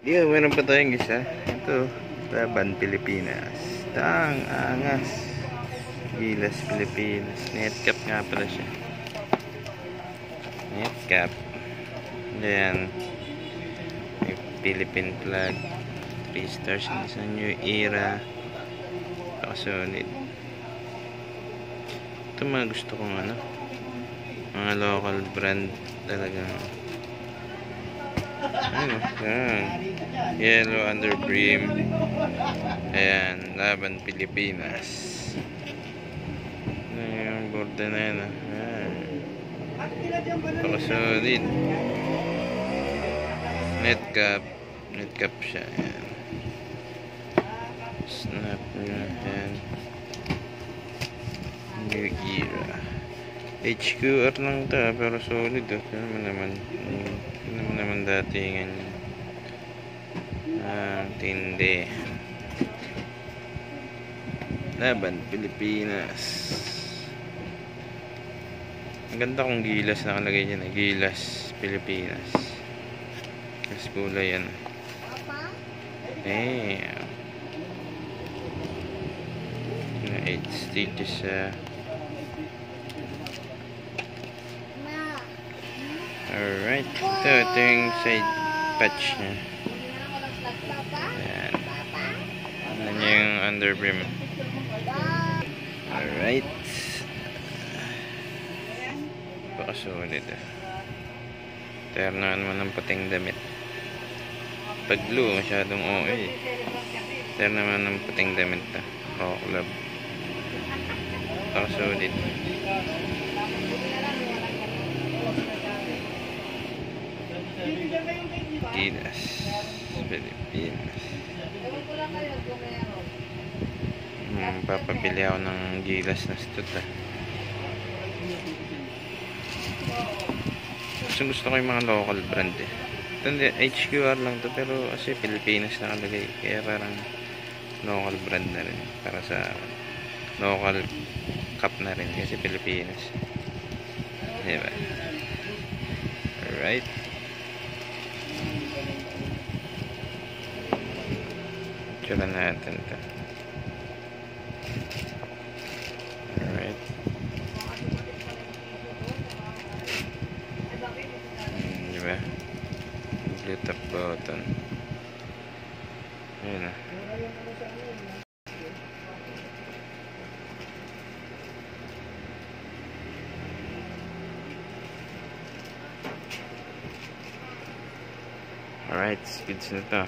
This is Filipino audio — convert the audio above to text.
Meron pa tayong isa. Ito, Laban Pilipinas. Tang angas. Gilas Pilipinas. Netcap nga pala siya. Netcap. Ayan. May Philippine flag. 3 stars sa New Era. Solid. Ito mga gusto kong mga local brand talagang. Yellow under brim. Ayan, Laban Pilipinas. Yung border na yan. Solid. Netcap siya. Ayan. Snap nyo. Ayan. New Era. HQR lang ito, pero solid. Ito naman datingan yun. Tindi. Laban Pilipinas. Ang ganda kong gilas nakalagay dyan. Gilas Pilipinas. Mas kulay yan. Eh. 8 stitches alright. Ito yung side patch nya. Ayan. Ano niya yung underbrim. Alright. Pakasulit. Terno naman ng puting damit. Pag blue masyadong OA. Terno naman ng puting damit. Club. Pakasulit. Gilas Pilipinas. Papabili ako ng gilas na stud. Gusto ko yung mga local brand Ito HQR lang to, pero kasi Pilipinas nakalagay, kaya parang local brand na rin para sa local cup na rin kasi Pilipinas, diba? Alright. Tsura natin ito. Alright. Diba? Blue top button. Ayun na. Alright, speeds na ito.